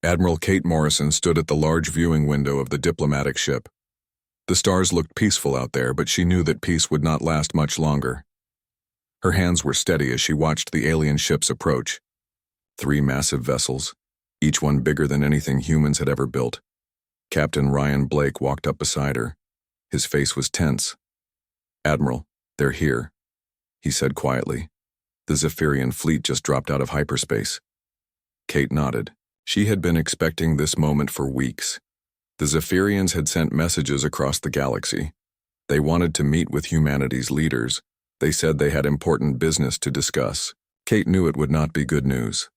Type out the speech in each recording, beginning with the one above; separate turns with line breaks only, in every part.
Admiral Kate Morrison stood at the large viewing window of the diplomatic ship. The stars looked peaceful out there, but she knew that peace would not last much longer. Her hands were steady as she watched the alien ships approach. 3 massive vessels, each one bigger than anything humans had ever built. Captain Ryan Blake walked up beside her. His face was tense. "Admiral, they're here," he said quietly. "The Zephyrian fleet just dropped out of hyperspace." Kate nodded. She had been expecting this moment for weeks. The Zephyrians had sent messages across the galaxy. They wanted to meet with humanity's leaders. They said they had important business to discuss. Kate knew it would not be good news.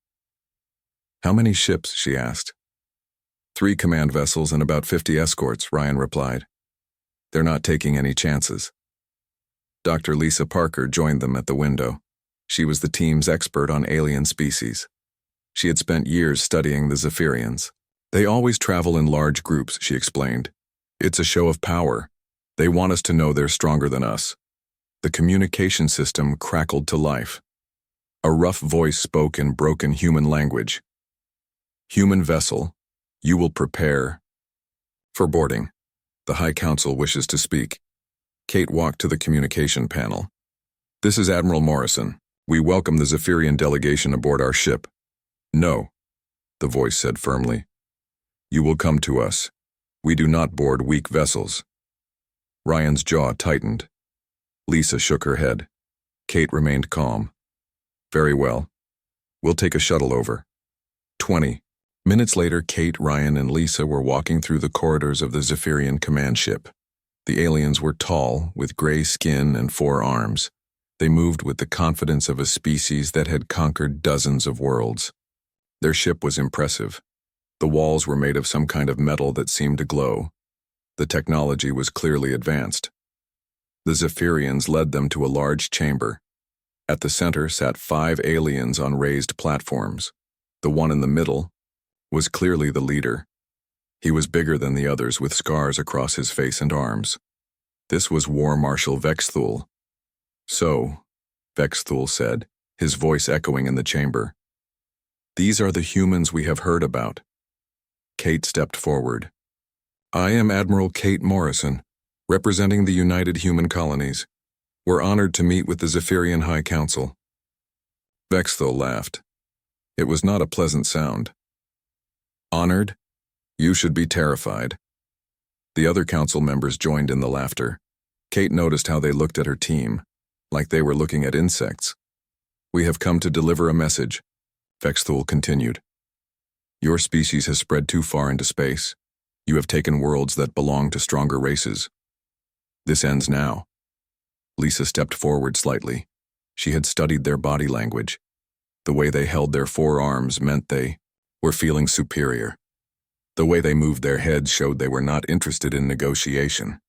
"How many ships?" she asked. 3 command vessels and about 50 escorts," Ryan replied. "They're not taking any chances." Dr. Lisa Parker joined them at the window. She was the team's expert on alien species. She had spent years studying the Zephyrians. "They always travel in large groups," she explained. "It's a show of power. They want us to know they're stronger than us." The communication system crackled to life. A rough voice spoke in broken human language. "Human vessel, you will prepare for boarding. The High Council wishes to speak." Kate walked to the communication panel. "This is Admiral Morrison. We welcome the Zephyrian delegation aboard our ship." "No," the voice said firmly. "You will come to us. We do not board weak vessels." Ryan's jaw tightened. Lisa shook her head. Kate remained calm. "Very well. We'll take a shuttle over." 20 minutes later, Kate, Ryan, and Lisa were walking through the corridors of the Zephyrian command ship. The aliens were tall, with gray skin and 4 arms. They moved with the confidence of a species that had conquered dozens of worlds. Their ship was impressive. The walls were made of some kind of metal that seemed to glow. The technology was clearly advanced. The Zephyrians led them to a large chamber. At the center sat 5 aliens on raised platforms. The one in the middle was clearly the leader. He was bigger than the others, with scars across his face and arms. This was War Marshal Vexthul. "So," Vexthul said, his voice echoing in the chamber, "these are the humans we have heard about." Kate stepped forward. "I am Admiral Kate Morrison, representing the United Human Colonies. We're honored to meet with the Zephyrian High Council." Vexthul laughed. It was not a pleasant sound. "Honored? You should be terrified." The other council members joined in the laughter. Kate noticed how they looked at her team, like they were looking at insects. "We have come to deliver a message," Vexthul continued. "Your species has spread too far into space. You have taken worlds that belong to stronger races. This ends now." Lisa stepped forward slightly. She had studied their body language. The way they held their 4 arms meant they were feeling superior. The way they moved their heads showed they were not interested in negotiation.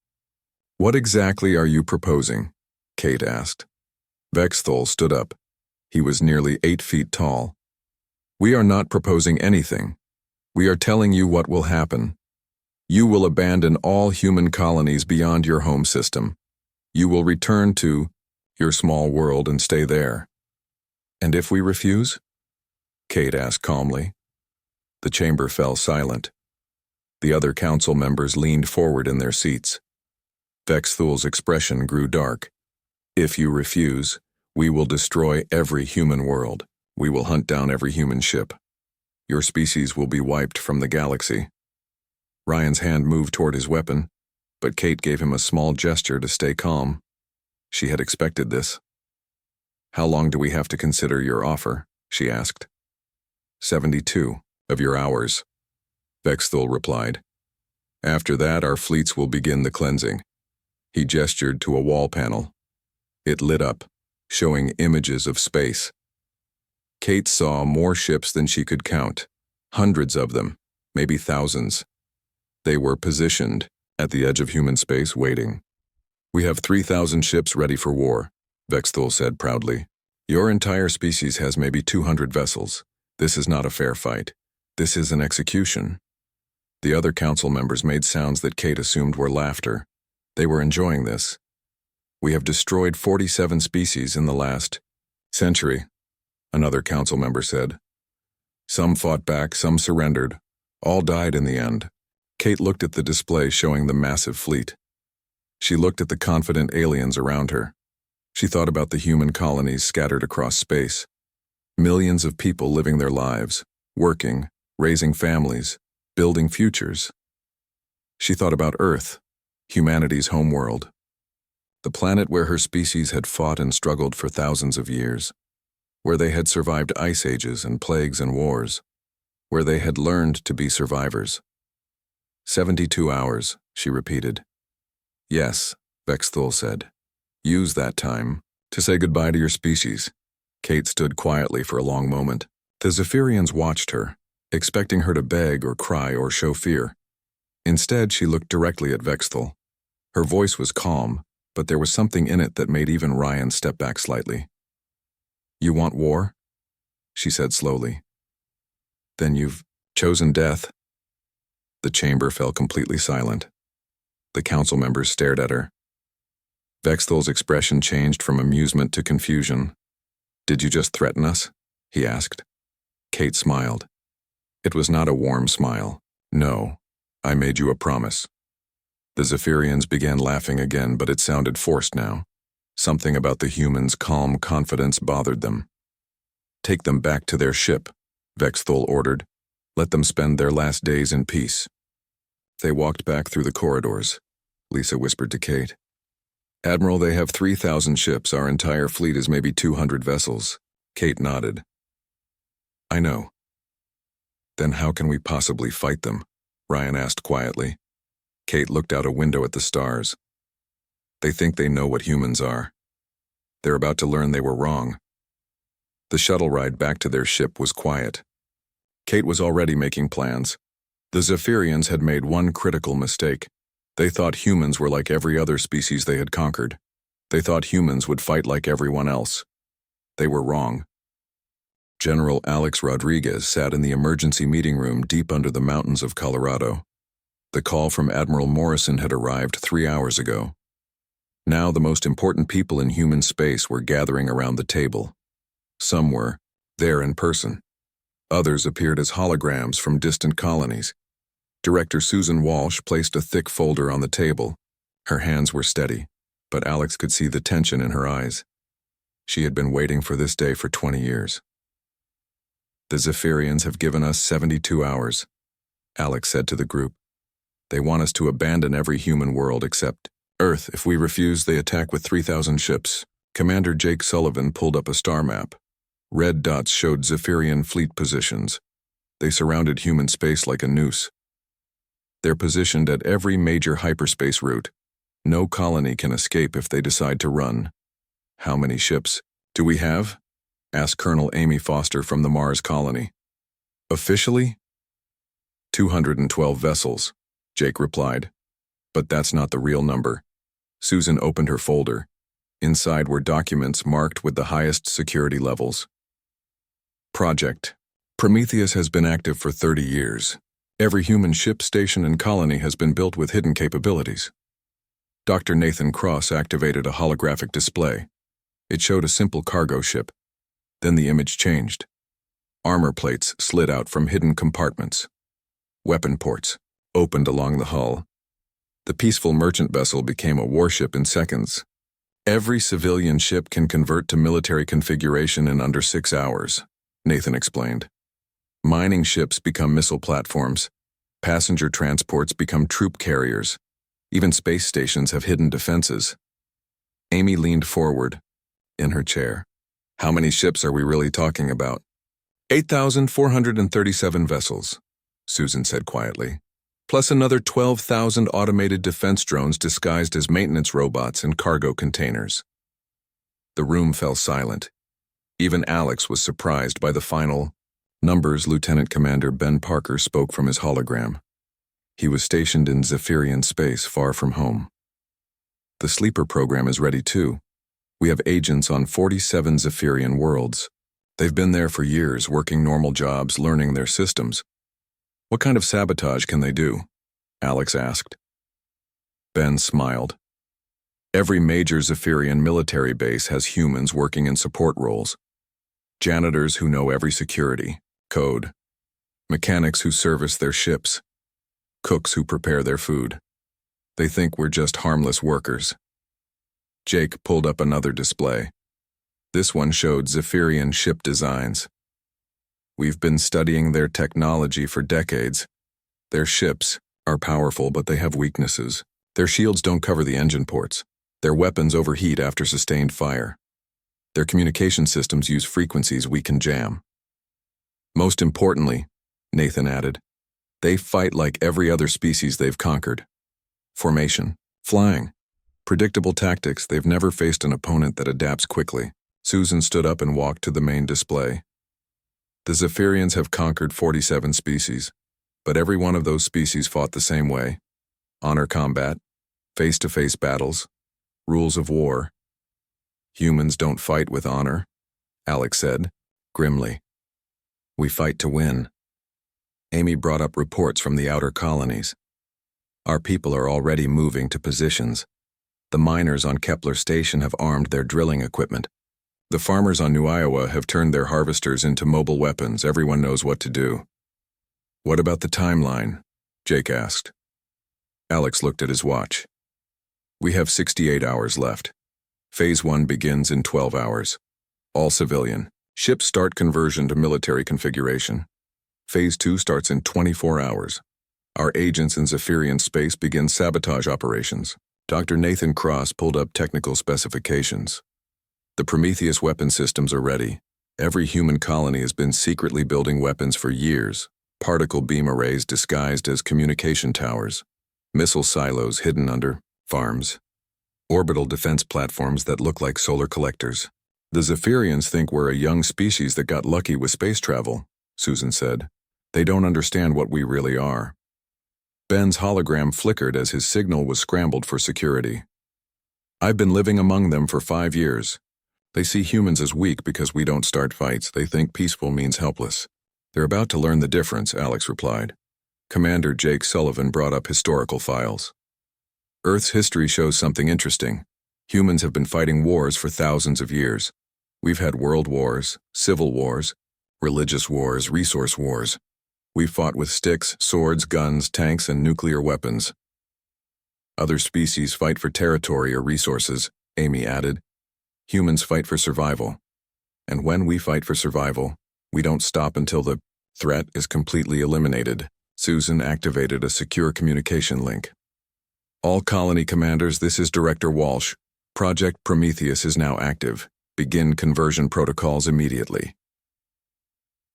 "What exactly are you proposing?" Kate asked. Vexthul stood up. He was nearly 8 feet tall. "We are not proposing anything. We are telling you what will happen. You will abandon all human colonies beyond your home system. You will return to your small world and stay there." "And if we refuse?" Kate asked calmly. The chamber fell silent. The other council members leaned forward in their seats. Vexthul's expression grew dark. "If you refuse, we will destroy every human world. We will hunt down every human ship. Your species will be wiped from the galaxy." Ryan's hand moved toward his weapon, but Kate gave him a small gesture to stay calm. She had expected this. "How long do we have to consider your offer?" she asked. 72 of your hours," Vexthul replied. "After that, our fleets will begin the cleansing." He gestured to a wall panel. It lit up, showing images of space. Kate saw more ships than she could count, hundreds of them, maybe thousands. They were positioned at the edge of human space, waiting. "We have 3,000 ships ready for war," Vexthul said proudly. "Your entire species has maybe 200 vessels. This is not a fair fight. This is an execution." The other council members made sounds that Kate assumed were laughter. They were enjoying this. "We have destroyed 47 species in the last century," another council member said. "Some fought back, some surrendered, All died in the end. Kate looked at the display showing the massive fleet. She looked at the confident aliens around her. She thought about the human colonies scattered across space. Millions of people living their lives, working, raising families, building futures. She thought about Earth, humanity's homeworld. The planet where her species had fought and struggled for thousands of years, where they had survived ice ages and plagues and wars, where they had learned to be survivors. 72 hours, she repeated. Yes, Vexthul said. Use that time to say goodbye to your species. Kate stood quietly for a long moment. The Zephyrians watched her, expecting her to beg or cry or show fear. Instead, she looked directly at Vexthul. Her voice was calm, but there was something in it that made even Ryan step back slightly. You want war? She said slowly. Then you've chosen death. The chamber fell completely silent. The council members stared at her. Vexthul's expression changed from amusement to confusion. Did you just threaten us? He asked. Kate smiled. It was not a warm smile. No, I made you a promise. The Zephyrians began laughing again, but it sounded forced now. Something about the humans' calm confidence bothered them. Take them back to their ship, Vexthul ordered. Let them spend their last days in peace. They walked back through the corridors. Lisa whispered to Kate. Admiral, they have 3,000 ships. Our entire fleet is maybe 200 vessels. Kate nodded. I know. Then how can we possibly fight them? Ryan asked quietly. Kate looked out a window at the stars. They think they know what humans are. They're about to learn they were wrong. The shuttle ride back to their ship was quiet. Kate was already making plans. The Zephyrians had made one critical mistake. They thought humans were like every other species they had conquered. They thought humans would fight like everyone else. They were wrong. General Alex Rodriguez sat in the emergency meeting room deep under the mountains of Colorado. The call from Admiral Morrison had arrived 3 hours ago. Now the most important people in human space were gathering around the table. Some were there in person. Others appeared as holograms from distant colonies. Director Susan Walsh placed a thick folder on the table. Her hands were steady, but Alex could see the tension in her eyes. She had been waiting for this day for 20 years. The Zephyrians have given us 72 hours, Alex said to the group. They want us to abandon every human world except Earth. If we refuse, they attack with 3,000 ships. Commander Jake Sullivan pulled up a star map. Red dots showed Zephyrian fleet positions. They surrounded human space like a noose. They're positioned at every major hyperspace route. No colony can escape if they decide to run. How many ships do we have? Asked Colonel Amy Foster from the Mars colony. Officially? 212 vessels, Jake replied. But that's not the real number. Susan opened her folder. Inside were documents marked with the highest security levels. Project. Prometheus has been active for 30 years. Every human ship, station, and colony has been built with hidden capabilities. Dr. Nathan Cross activated a holographic display. It showed a simple cargo ship. Then the image changed. Armor plates slid out from hidden compartments. Weapon ports opened along the hull. The peaceful merchant vessel became a warship in seconds. Every civilian ship can convert to military configuration in under 6 hours, Nathan explained. Mining ships become missile platforms. Passenger transports become troop carriers. Even space stations have hidden defenses. Amy leaned forward in her chair. How many ships are we really talking about? 8,437 vessels, Susan said quietly, plus another 12,000 automated defense drones disguised as maintenance robots and cargo containers. The room fell silent. Even Alex was surprised by the final numbers. Lieutenant Commander Ben Parker spoke from his hologram. He was stationed in Zephyrian space far from home. The sleeper program is ready too. We have agents on 47 Zephyrian worlds. They've been there for years, working normal jobs, learning their systems. What kind of sabotage can they do? Alex asked. Ben smiled. Every major Zephyrian military base has humans working in support roles. Janitors who know every security, code, mechanics who service their ships, cooks who prepare their food. They think we're just harmless workers. Jake pulled up another display. This one showed Zephyrian ship designs. We've been studying their technology for decades. Their ships are powerful, but they have weaknesses. Their shields don't cover the engine ports. Their weapons overheat after sustained fire. Their communication systems use frequencies we can jam. Most importantly, Nathan added, they fight like every other species they've conquered. Formation, flying, predictable tactics. They've never faced an opponent that adapts quickly. Susan stood up and walked to the main display. The Zephyrians have conquered 47 species, but every one of those species fought the same way. Honor combat, face-to-face battles, rules of war. Humans don't fight with honor, Alex said, grimly. We fight to win. Amy brought up reports from the outer colonies. Our people are already moving to positions. The miners on Kepler Station have armed their drilling equipment. The farmers on New Iowa have turned their harvesters into mobile weapons. Everyone knows what to do. What about the timeline? Jake asked. Alex looked at his watch. We have 68 hours left. Phase 1 begins in 12 hours. All civilian. Ships start conversion to military configuration. Phase 2 starts in 24 hours. Our agents in Zephyrian space begin sabotage operations. Dr. Nathan Cross pulled up technical specifications. The Prometheus weapon systems are ready. Every human colony has been secretly building weapons for years. Particle beam arrays disguised as communication towers. Missile silos hidden under farms. Orbital defense platforms that look like solar collectors. The Zephyrians think we're a young species that got lucky with space travel, Susan said. They don't understand what we really are. Ben's hologram flickered as his signal was scrambled for security. I've been living among them for 5 years. They see humans as weak because we don't start fights. They think peaceful means helpless. They're about to learn the difference, Alex replied. Commander Jake Sullivan brought up historical files. Earth's history shows something interesting. Humans have been fighting wars for thousands of years. We've had world wars, civil wars, religious wars, resource wars. We've fought with sticks, swords, guns, tanks, and nuclear weapons. Other species fight for territory or resources, Amy added. Humans fight for survival. And when we fight for survival, we don't stop until the threat is completely eliminated. Susan activated a secure communication link. All colony commanders, this is Director Walsh. Project Prometheus is now active. Begin conversion protocols immediately.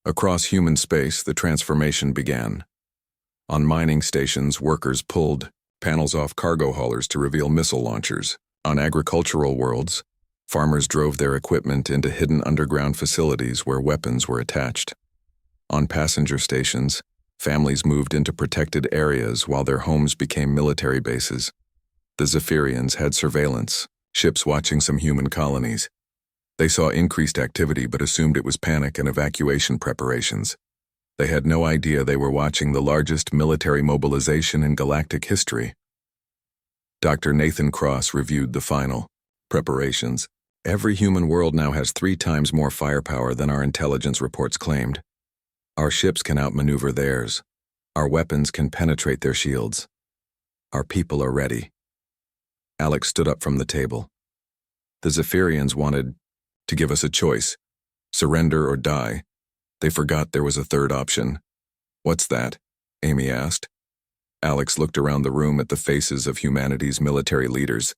Across human space, the transformation began. On mining stations, workers pulled panels off cargo haulers to reveal missile launchers. On agricultural worlds, farmers drove their equipment into hidden underground facilities where weapons were attached. On passenger stations, families moved into protected areas while their homes became military bases. The Zephyrians had surveillance, ships watching some human colonies. They saw increased activity but assumed it was panic and evacuation preparations. They had no idea they were watching the largest military mobilization in galactic history. Dr. Nathan Cross reviewed the final preparations. Every human world now has 3 times more firepower than our intelligence reports claimed. Our ships can outmaneuver theirs. Our weapons can penetrate their shields. Our people are ready. Alex stood up from the table. The Zephyrians wanted to give us a choice, surrender or die. They forgot there was a third option. What's that? Amy asked. Alex looked around the room at the faces of humanity's military leaders.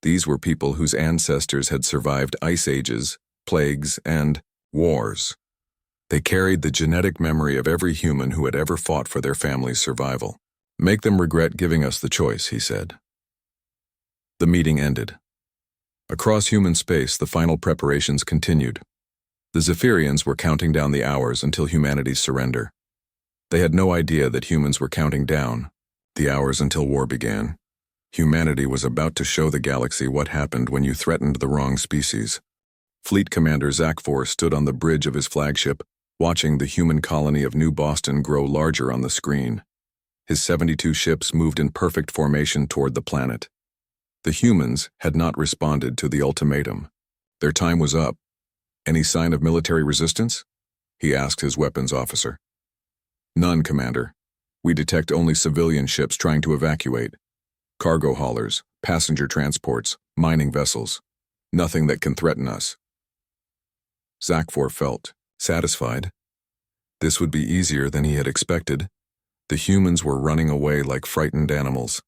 These were people whose ancestors had survived ice ages, plagues, and wars. They carried the genetic memory of every human who had ever fought for their family's survival. Make them regret giving us the choice, he said. The meeting ended. Across human space, the final preparations continued. The Zephyrians were counting down the hours until humanity's surrender. They had no idea that humans were counting down the hours until war began. Humanity was about to show the galaxy what happened when you threatened the wrong species. Fleet Commander Zach Force stood on the bridge of his flagship, watching the human colony of New Boston grow larger on the screen. His 72 ships moved in perfect formation toward the planet. The humans had not responded to the ultimatum. Their time was up. Any sign of military resistance? He asked his weapons officer. None, Commander. We detect only civilian ships trying to evacuate. Cargo haulers, passenger transports, mining vessels. Nothing that can threaten us. Zakfor felt satisfied. This would be easier than he had expected. The humans were running away like frightened animals.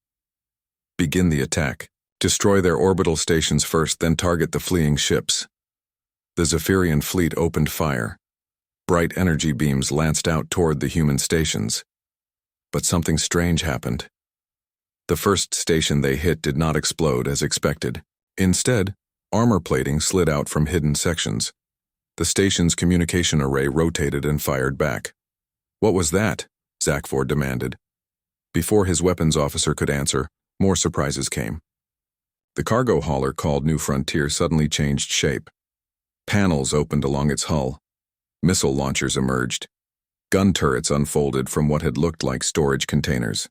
Begin the attack. Destroy their orbital stations first, then target the fleeing ships. The Zephyrian fleet opened fire. Bright energy beams lanced out toward the human stations. But something strange happened. The first station they hit did not explode as expected. Instead, armor plating slid out from hidden sections. The station's communication array rotated and fired back. What was that? Zakfor demanded. Before his weapons officer could answer, more surprises came. The cargo hauler called New Frontier suddenly changed shape. Panels opened along its hull. Missile launchers emerged. Gun turrets unfolded from what had looked like storage containers.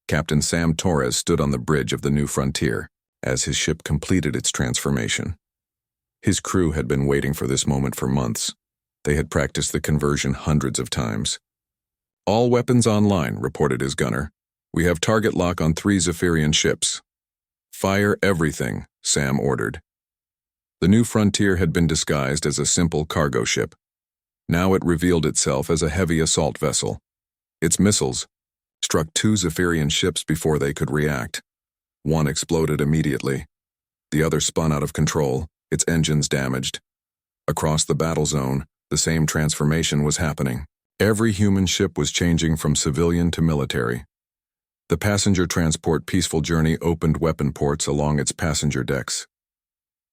Captain Sam Torres stood on the bridge of the New Frontier as his ship completed its transformation. His crew had been waiting for this moment for months. They had practiced the conversion hundreds of times. All weapons online, reported his gunner. We have target lock on 3 Zephyrian ships. Fire everything, Sam ordered. The New Frontier had been disguised as a simple cargo ship. Now it revealed itself as a heavy assault vessel. Its missiles struck 2 Zephyrian ships before they could react. One exploded immediately. The other spun out of control, its engines damaged. Across the battle zone, the same transformation was happening. Every human ship was changing from civilian to military. The passenger transport Peaceful Journey opened weapon ports along its passenger decks.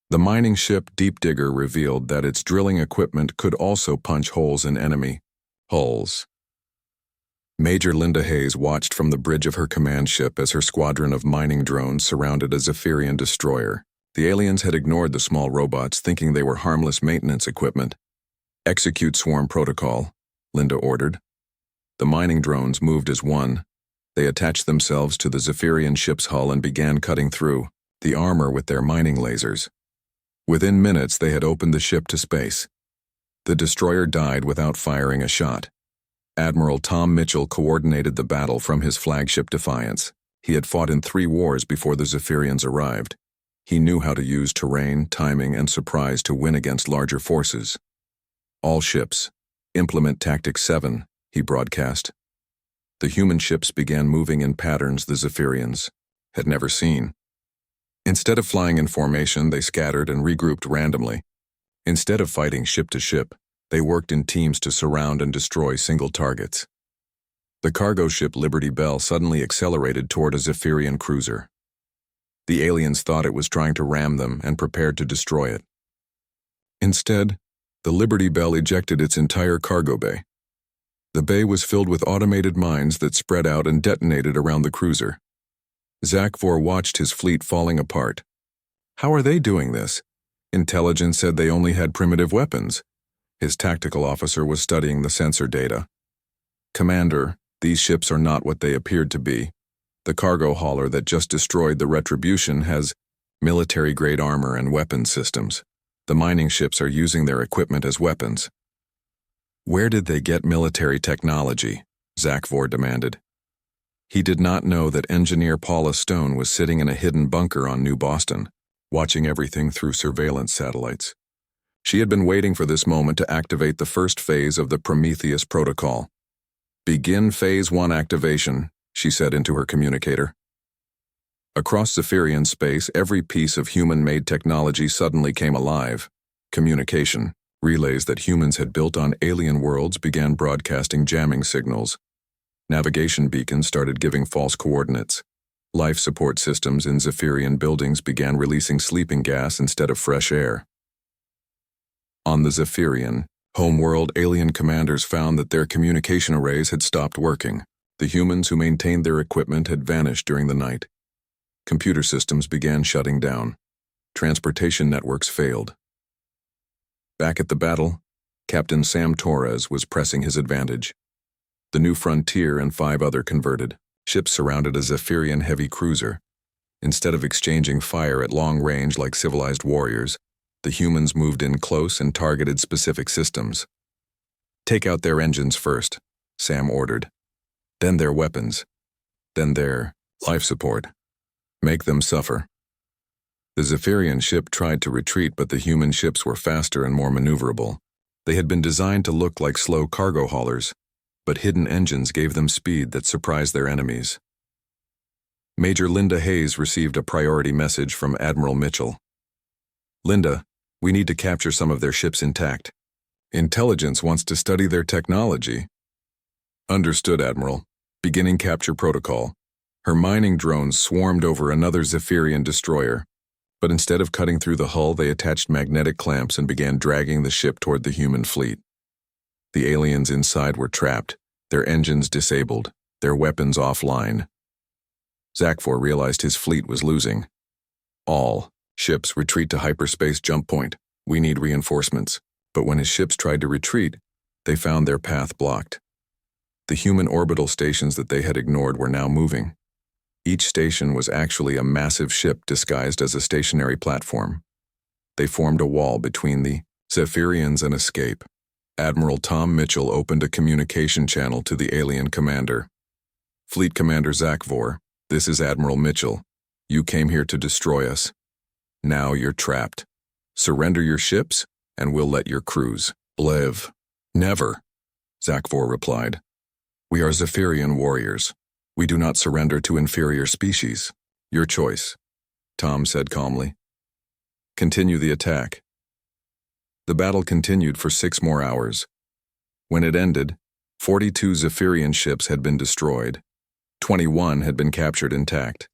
The mining ship Deep Digger revealed that its drilling equipment could also punch holes in enemy hulls. Major Linda Hayes watched from the bridge of her command ship as her squadron of mining drones surrounded a Zephyrian destroyer. The aliens had ignored the small robots, thinking they were harmless maintenance equipment. Execute swarm protocol, Linda ordered. The mining drones moved as one. They attached themselves to the Zephyrian ship's hull and began cutting through the armor with their mining lasers. Within minutes, they had opened the ship to space. The destroyer died without firing a shot. Admiral Tom Mitchell coordinated the battle from his flagship Defiance. He had fought in 3 wars before the Zephyrians arrived. He knew how to use terrain, timing, and surprise to win against larger forces. All ships, implement Tactic 7, he broadcast. The human ships began moving in patterns the Zephyrians had never seen. Instead of flying in formation, they scattered and regrouped randomly. Instead of fighting ship to ship, they worked in teams to surround and destroy single targets. The cargo ship Liberty Bell suddenly accelerated toward a Zephyrian cruiser. The aliens thought it was trying to ram them and prepared to destroy it. Instead, the Liberty Bell ejected its entire cargo bay. The bay was filled with automated mines that spread out and detonated around the cruiser. Zakfor watched his fleet falling apart. How are they doing this? Intelligence said they only had primitive weapons. His tactical officer was studying the sensor data. Commander, these ships are not what they appeared to be. The cargo hauler that just destroyed the Retribution has military-grade armor and weapons systems. The mining ships are using their equipment as weapons. Where did they get military technology? Zakfor demanded. He did not know that engineer Paula Stone was sitting in a hidden bunker on New Boston, watching everything through surveillance satellites. She had been waiting for this moment to activate the first phase of the Prometheus protocol. Begin Phase 1 activation, she said into her communicator. Across Zephyrian space, every piece of human-made technology suddenly came alive. Communication, relays that humans had built on alien worlds began broadcasting jamming signals. Navigation beacons started giving false coordinates. Life support systems in Zephyrian buildings began releasing sleeping gas instead of fresh air. On the Zephyrian, homeworld alien commanders found that their communication arrays had stopped working. The humans who maintained their equipment had vanished during the night. Computer systems began shutting down. Transportation networks failed. Back at the battle, Captain Sam Torres was pressing his advantage. The New Frontier and 5 other converted ships surrounded a Zephyrian heavy cruiser. Instead of exchanging fire at long range like civilized warriors, the humans moved in close and targeted specific systems. Take out their engines first, Sam ordered. Then their weapons. Then their life support. Make them suffer. The Zephyrian ship tried to retreat, but the human ships were faster and more maneuverable. They had been designed to look like slow cargo haulers, but hidden engines gave them speed that surprised their enemies. Major Linda Hayes received a priority message from Admiral Mitchell. Linda, we need to capture some of their ships intact. Intelligence wants to study their technology. Understood, Admiral. Beginning capture protocol. Her mining drones swarmed over another Zephyrian destroyer, but instead of cutting through the hull, they attached magnetic clamps and began dragging the ship toward the human fleet. The aliens inside were trapped, their engines disabled, their weapons offline. Zakfor realized his fleet was losing. All ships retreat to hyperspace jump point. We need reinforcements. But when his ships tried to retreat, they found their path blocked. The human orbital stations that they had ignored were now moving. Each station was actually a massive ship disguised as a stationary platform. They formed a wall between the Zephyrians and escape. Admiral Tom Mitchell opened a communication channel to the alien commander. Fleet Commander Zakfor, this is Admiral Mitchell. You came here to destroy us. Now you're trapped. Surrender your ships, and we'll let your crews live. Never, Zakfor replied. We are Zephyrian warriors. We do not surrender to inferior species. Your choice, Tom said calmly. Continue the attack. The battle continued for 6 more hours. When it ended, 42 Zephyrian ships had been destroyed. 21 had been captured intact.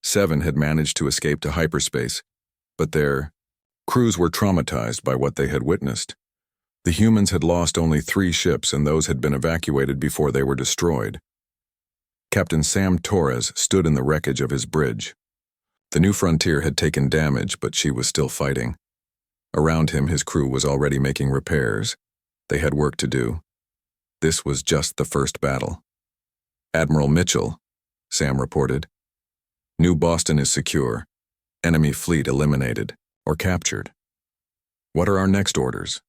7 had managed to escape to hyperspace, but their crews were traumatized by what they had witnessed. The humans had lost only 3 ships, and those had been evacuated before they were destroyed. Captain Sam Torres stood in the wreckage of his bridge. The New Frontier had taken damage, but she was still fighting. Around him, his crew was already making repairs. They had work to do. This was just the first battle. Admiral Mitchell, Sam reported. New Boston is secure. Enemy fleet eliminated or captured. What are our next orders?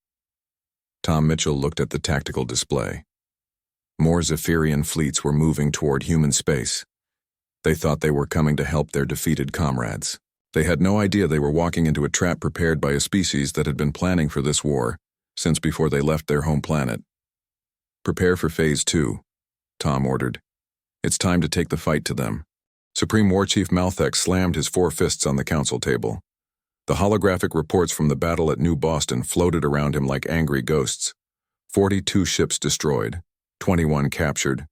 Tom Mitchell looked at the tactical display. More Zephyrian fleets were moving toward human space. They thought they were coming to help their defeated comrades. They had no idea they were walking into a trap prepared by a species that had been planning for this war since before they left their home planet. Prepare for Phase 2, Tom ordered. It's time to take the fight to them. Supreme War Chief Malthek slammed his 4 fists on the council table. The holographic reports from the battle at New Boston floated around him like angry ghosts. 42 ships destroyed, 21 captured,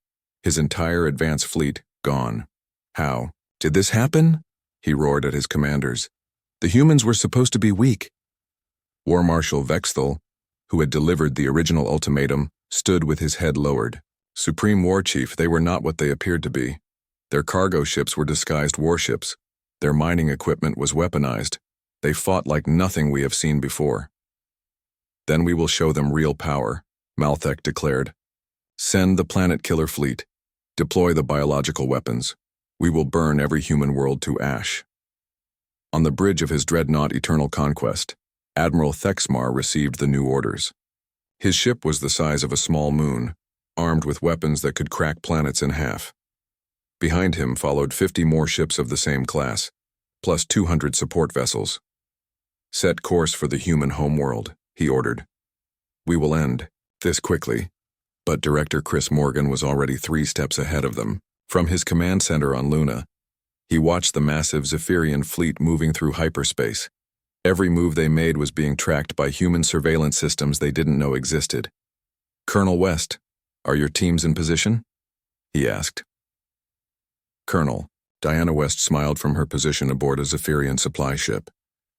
his entire advance fleet gone. How did this happen? He roared at his commanders. The humans were supposed to be weak. War Marshal Vexthal, who had delivered the original ultimatum, stood with his head lowered. Supreme War Chief, they were not what they appeared to be. Their cargo ships were disguised warships. Their mining equipment was weaponized. They fought like nothing we have seen before. Then we will show them real power, Malthek declared. Send the planet killer fleet. Deploy the biological weapons. We will burn every human world to ash. On the bridge of his dreadnought Eternal Conquest, Admiral Thexmar received the new orders. His ship was the size of a small moon, armed with weapons that could crack planets in half. Behind him followed 50 more ships of the same class, plus 200 support vessels. Set course for the human homeworld, he ordered. We will end this quickly. But Director Chris Morgan was already 3 steps ahead of them. From his command center on Luna, he watched the massive Zephyrian fleet moving through hyperspace. Every move they made was being tracked by human surveillance systems they didn't know existed. Colonel West, are your teams in position? He asked. Colonel, Diana West smiled from her position aboard a Zephyrian supply ship.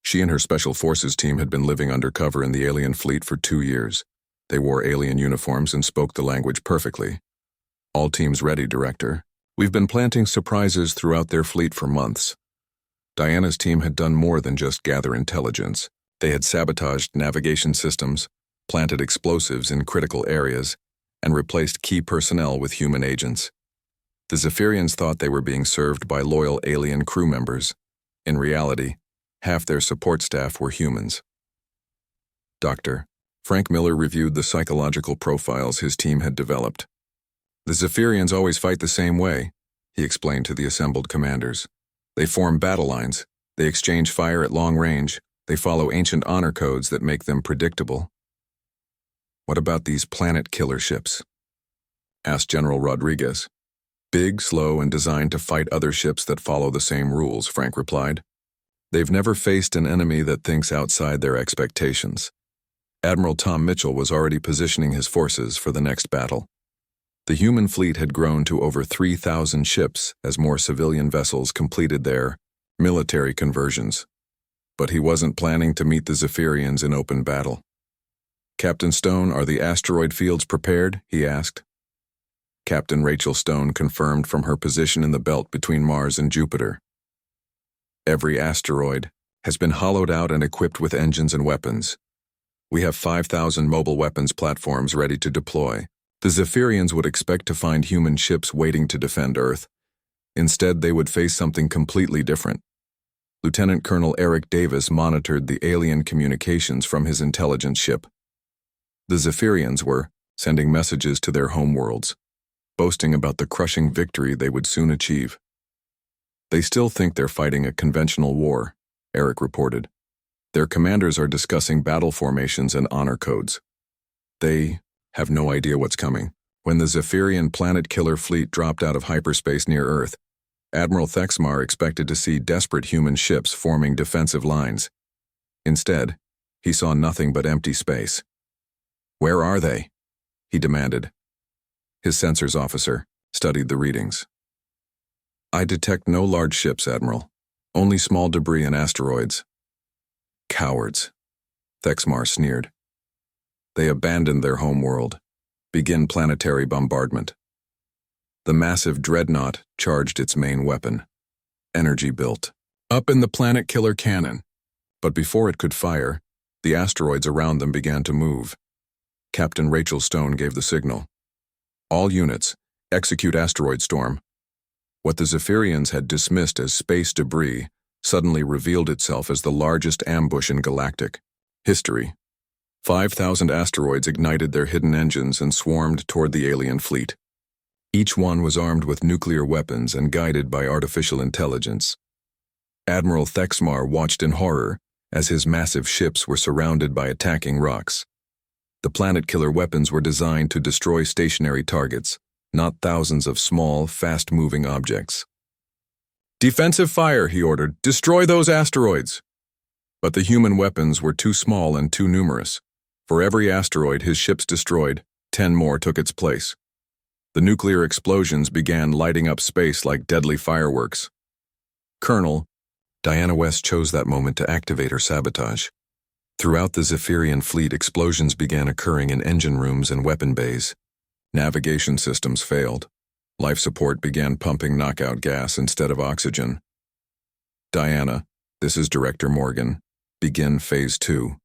She and her Special Forces team had been living undercover in the alien fleet for 2 years. They wore alien uniforms and spoke the language perfectly. All teams ready, Director. We've been planting surprises throughout their fleet for months. Diana's team had done more than just gather intelligence. They had sabotaged navigation systems, planted explosives in critical areas, and replaced key personnel with human agents. The Zephyrians thought they were being served by loyal alien crew members. In reality, half their support staff were humans. Dr. Frank Miller reviewed the psychological profiles his team had developed. The Zephyrians always fight the same way, he explained to the assembled commanders. They form battle lines, they exchange fire at long range, they follow ancient honor codes that make them predictable. What about these planet killer ships? Asked General Rodriguez. Big, slow, and designed to fight other ships that follow the same rules, Frank replied. They've never faced an enemy that thinks outside their expectations. Admiral Tom Mitchell was already positioning his forces for the next battle. The human fleet had grown to over 3,000 ships as more civilian vessels completed their military conversions. But he wasn't planning to meet the Zephyrians in open battle. Captain Stone, are the asteroid fields prepared? He asked. Captain Rachel Stone confirmed from her position in the belt between Mars and Jupiter. Every asteroid has been hollowed out and equipped with engines and weapons. We have 5,000 mobile weapons platforms ready to deploy. The Zephyrians would expect to find human ships waiting to defend Earth. Instead, they would face something completely different. Lieutenant Colonel Eric Davis monitored the alien communications from his intelligence ship. The Zephyrians were sending messages to their homeworlds, boasting about the crushing victory they would soon achieve. They still think they're fighting a conventional war, Eric reported. Their commanders are discussing battle formations and honor codes. They have no idea what's coming. When the Zephyrian planet killer fleet dropped out of hyperspace near Earth, Admiral Thexmar expected to see desperate human ships forming defensive lines. Instead, he saw nothing but empty space. Where are they? He demanded. His sensors officer studied the readings. I detect no large ships, Admiral. Only small debris and asteroids. Cowards, Thexmar sneered. They abandoned their homeworld. Begin planetary bombardment. The massive dreadnought charged its main weapon. Energy built up in the planet killer cannon. But before it could fire, the asteroids around them began to move. Captain Rachel Stone gave the signal. All units, execute asteroid storm. What the Zephyrians had dismissed as space debris suddenly revealed itself as the largest ambush in galactic history. 5,000 asteroids ignited their hidden engines and swarmed toward the alien fleet. Each one was armed with nuclear weapons and guided by artificial intelligence. Admiral Thexmar watched in horror as his massive ships were surrounded by attacking rocks. The planet-killer weapons were designed to destroy stationary targets, not thousands of small, fast-moving objects. Defensive fire, he ordered. Destroy those asteroids. But the human weapons were too small and too numerous. For every asteroid his ships destroyed, 10 more took its place. The nuclear explosions began lighting up space like deadly fireworks. Colonel, Diana West chose that moment to activate her sabotage. Throughout the Zephyrian fleet, explosions began occurring in engine rooms and weapon bays. Navigation systems failed. Life support began pumping knockout gas instead of oxygen. Diana, this is Director Morgan. Begin Phase 2.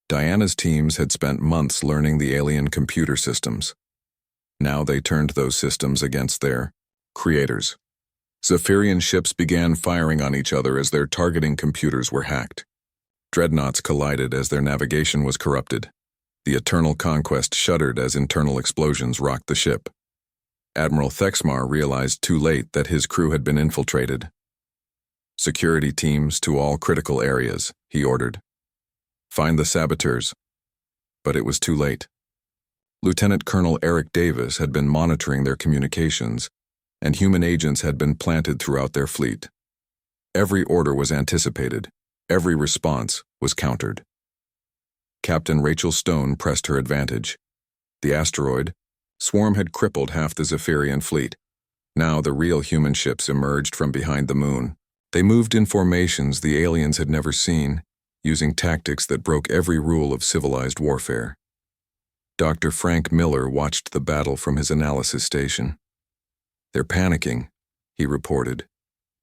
Diana's teams had spent months learning the alien computer systems. Now they turned those systems against their creators. Zephyrian ships began firing on each other as their targeting computers were hacked. Dreadnoughts collided as their navigation was corrupted. The Eternal Conquest shuddered as internal explosions rocked the ship. Admiral Thexmar realized too late that his crew had been infiltrated. Security teams to all critical areas, he ordered. Find the saboteurs. But it was too late. Lieutenant Colonel Eric Davis had been monitoring their communications, and human agents had been planted throughout their fleet. Every order was anticipated. Every response was countered. Captain Rachel Stone pressed her advantage. The asteroid swarm had crippled half the Zephyrian fleet. Now the real human ships emerged from behind the moon. They moved in formations the aliens had never seen, using tactics that broke every rule of civilized warfare. Dr. Frank Miller watched the battle from his analysis station. They're panicking, he reported.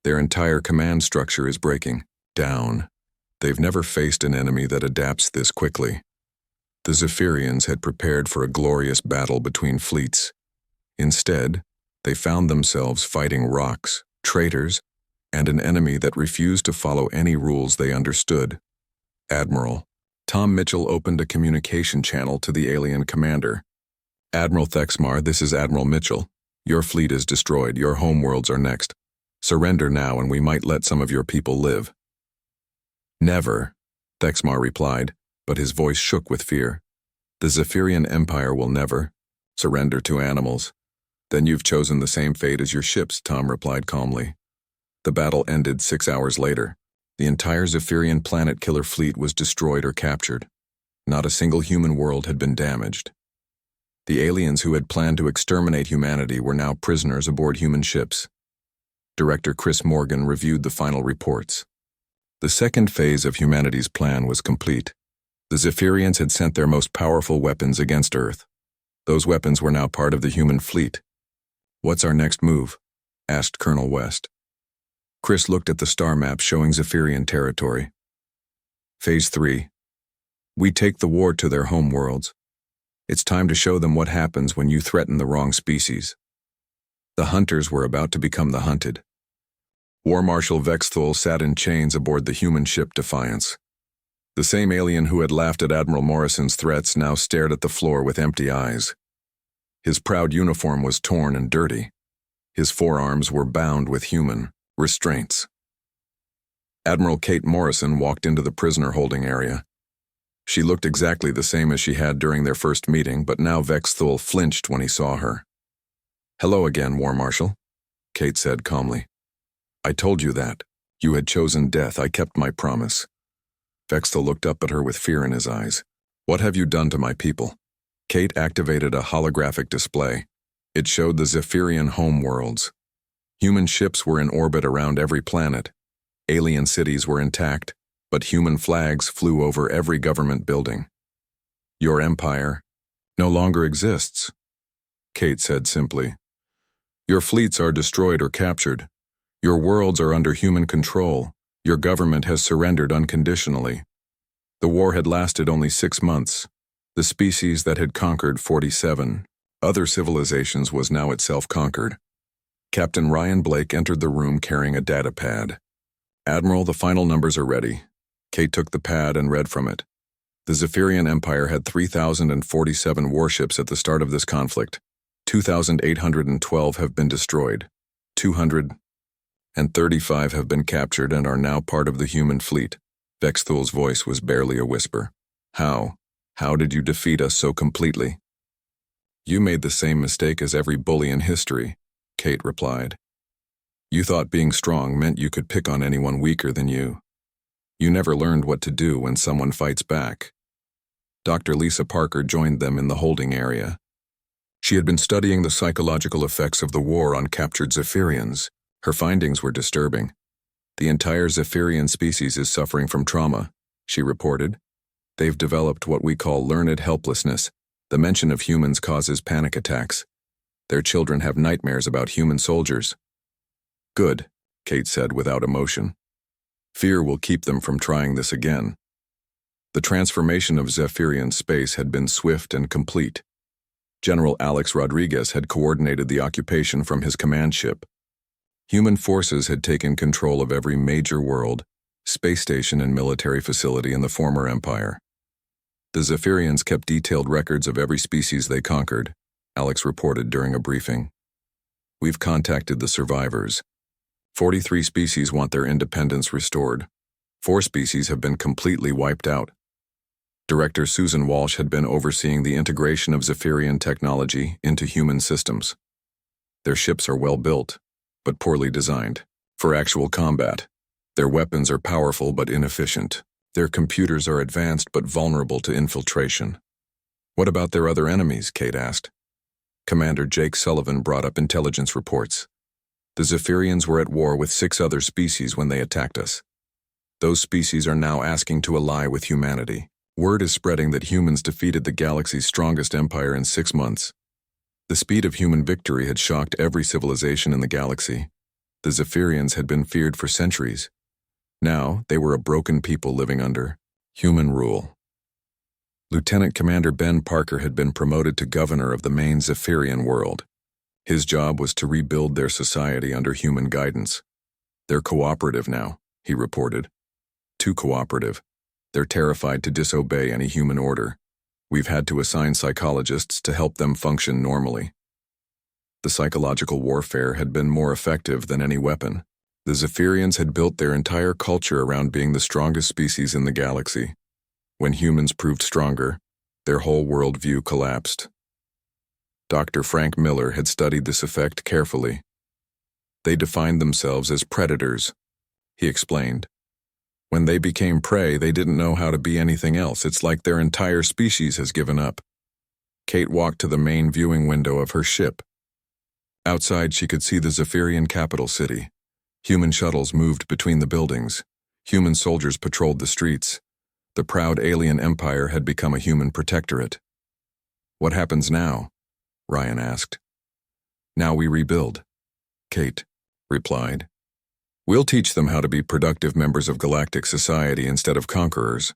Their entire command structure is breaking down. They've never faced an enemy that adapts this quickly. The Zephyrians had prepared for a glorious battle between fleets. Instead, they found themselves fighting rocks, traitors, and an enemy that refused to follow any rules they understood. Admiral Tom Mitchell opened a communication channel to the alien commander. Admiral Thexmar, this is Admiral Mitchell. Your fleet is destroyed. Your homeworlds are next. Surrender now and we might let some of your people live. Never, Thexmar replied, but his voice shook with fear. The Zephyrian Empire will never surrender to animals. Then you've chosen the same fate as your ships, Tom replied calmly. The battle ended 6 hours later. The entire Zephyrian planet killer fleet was destroyed or captured. Not a single human world had been damaged. The aliens who had planned to exterminate humanity were now prisoners aboard human ships. Director Chris Morgan reviewed the final reports. The second phase of humanity's plan was complete. The Zephyrians had sent their most powerful weapons against Earth. Those weapons were now part of the human fleet. What's our next move? Asked Colonel West. Chris looked at the star map showing Zephyrian territory. Phase 3. We take the war to their homeworlds. It's time to show them what happens when you threaten the wrong species. The hunters were about to become the hunted. War Marshal Vexthul sat in chains aboard the human ship Defiance. The same alien who had laughed at Admiral Morrison's threats now stared at the floor with empty eyes. His proud uniform was torn and dirty. His forearms were bound with human restraints. Admiral Kate Morrison walked into the prisoner holding area. She looked exactly the same as she had during their first meeting, but now Vexthul flinched when he saw her. Hello again, War Marshal, Kate said calmly. I told you that. You had chosen death. I kept my promise. Vexthul looked up at her with fear in his eyes. What have you done to my people? Kate activated a holographic display. It showed the Zephyrian homeworlds. Human ships were in orbit around every planet. Alien cities were intact, but human flags flew over every government building. Your empire no longer exists, Kate said simply. Your fleets are destroyed or captured. Your worlds are under human control. Your government has surrendered unconditionally. The war had lasted only 6 months. The species that had conquered 47 other civilizations was now itself conquered. Captain Ryan Blake entered the room carrying a data pad. Admiral, the final numbers are ready. Kate took the pad and read from it. The Zephyrian Empire had 3,047 warships at the start of this conflict. 2,812 have been destroyed. 235 have been captured and are now part of the human fleet. Vexthul's voice was barely a whisper. How did you defeat us so completely? You made the same mistake as every bully in history, Kate replied. You thought being strong meant you could pick on anyone weaker than you. You never learned what to do when someone fights back. Dr. Lisa Parker joined them in the holding area. She had been studying the psychological effects of the war on captured Zephyrians. Her findings were disturbing. The entire Zephyrian species is suffering from trauma, she reported. They've developed what we call learned helplessness. The mention of humans causes panic attacks. Their children have nightmares about human soldiers. Good, Kate said without emotion. Fear will keep them from trying this again. The transformation of Zephyrian space had been swift and complete. General Alex Rodriguez had coordinated the occupation from his command ship. Human forces had taken control of every major world, space station and military facility in the former empire. The Zephyrians kept detailed records of every species they conquered, Alex reported during a briefing. We've contacted the survivors. 43 species want their independence restored. 4 species have been completely wiped out. Director Susan Walsh had been overseeing the integration of Zephyrian technology into human systems. Their ships are well built, but poorly designed for actual combat. Their weapons are powerful but inefficient. Their computers are advanced but vulnerable to infiltration. What about their other enemies? Kate asked. Commander Jake Sullivan brought up intelligence reports. The Zephyrians were at war with 6 other species when they attacked us. Those species are now asking to ally with humanity. Word is spreading that humans defeated the galaxy's strongest empire in 6 months. The speed of human victory had shocked every civilization in the galaxy. The Zephyrians had been feared for centuries. Now, they were a broken people living under human rule. Lieutenant Commander Ben Parker had been promoted to governor of the main Zephyrian world. His job was to rebuild their society under human guidance. They're cooperative now, he reported. Too cooperative. They're terrified to disobey any human order. We've had to assign psychologists to help them function normally. The psychological warfare had been more effective than any weapon. The Zephyrians had built their entire culture around being the strongest species in the galaxy. When humans proved stronger, their whole worldview collapsed. Dr. Frank Miller had studied this effect carefully. They defined themselves as predators, he explained. When they became prey, they didn't know how to be anything else. It's like their entire species has given up. Kate walked to the main viewing window of her ship. Outside, she could see the Zephyrian capital city. Human shuttles moved between the buildings. Human soldiers patrolled the streets. The proud alien empire had become a human protectorate. What happens now? Ryan asked. Now we rebuild, Kate replied. We'll teach them how to be productive members of galactic society instead of conquerors.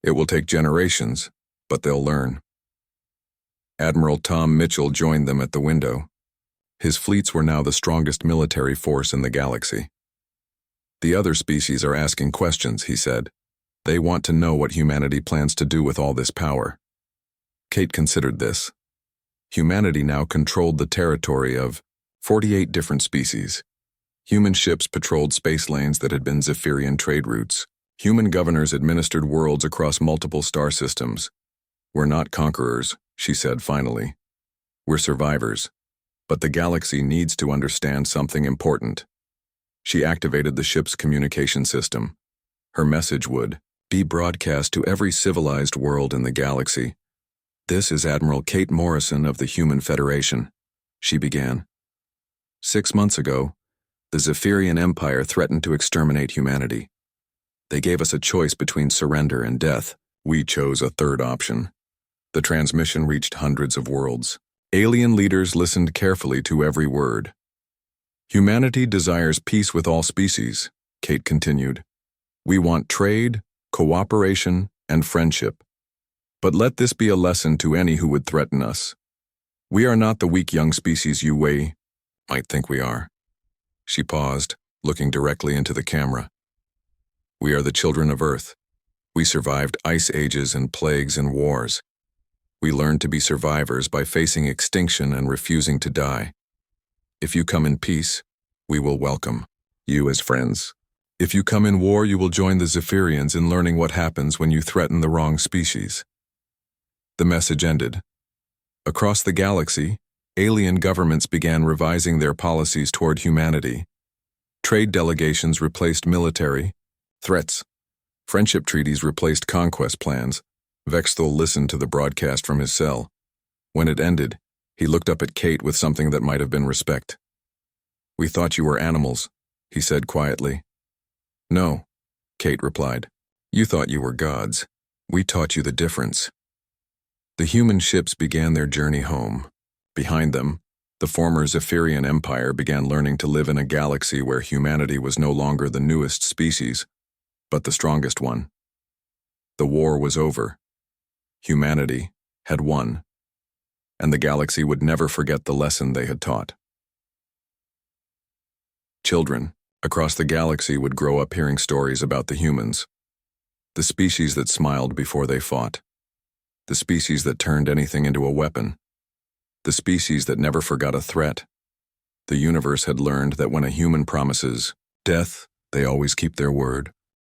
It will take generations, but they'll learn. Admiral Tom Mitchell joined them at the window. His fleets were now the strongest military force in the galaxy. The other species are asking questions, he said. They want to know what humanity plans to do with all this power. Kate considered this. Humanity now controlled the territory of 48 different species. Human ships patrolled space lanes that had been Zephyrian trade routes. Human governors administered worlds across multiple star systems. We're not conquerors, she said finally. We're survivors. But the galaxy needs to understand something important. She activated the ship's communication system. Her message would be broadcast to every civilized world in the galaxy. This is Admiral Kate Morrison of the Human Federation, she began. 6 months ago, the Zephyrian Empire threatened to exterminate humanity. They gave us a choice between surrender and death. We chose a third option. The transmission reached hundreds of worlds. Alien leaders listened carefully to every word. Humanity desires peace with all species, Kate continued. We want trade, cooperation, and friendship. But let this be a lesson to any who would threaten us. We are not the weak young species you might think we are. She paused, looking directly into the camera. We are the children of Earth. We survived ice ages and plagues and wars. We learned to be survivors by facing extinction and refusing to die. If you come in peace, we will welcome you as friends. If you come in war, you will join the Zephyrians in learning what happens when you threaten the wrong species. The message ended. Across the galaxy, alien governments began revising their policies toward humanity. Trade delegations replaced military threats. Friendship treaties replaced conquest plans. Vexthal listened to the broadcast from his cell. When it ended, he looked up at Kate with something that might have been respect. We thought you were animals, he said quietly. No, Kate replied. You thought you were gods. We taught you the difference. The human ships began their journey home. Behind them, the former Zephyrian Empire began learning to live in a galaxy where humanity was no longer the newest species, but the strongest one. The war was over. Humanity had won, and the galaxy would never forget the lesson they had taught. Children across the galaxy would grow up hearing stories about the humans, the species that smiled before they fought, the species that turned anything into a weapon, the species that never forgot a threat. The universe had learned that when a human promises death, they always keep their word.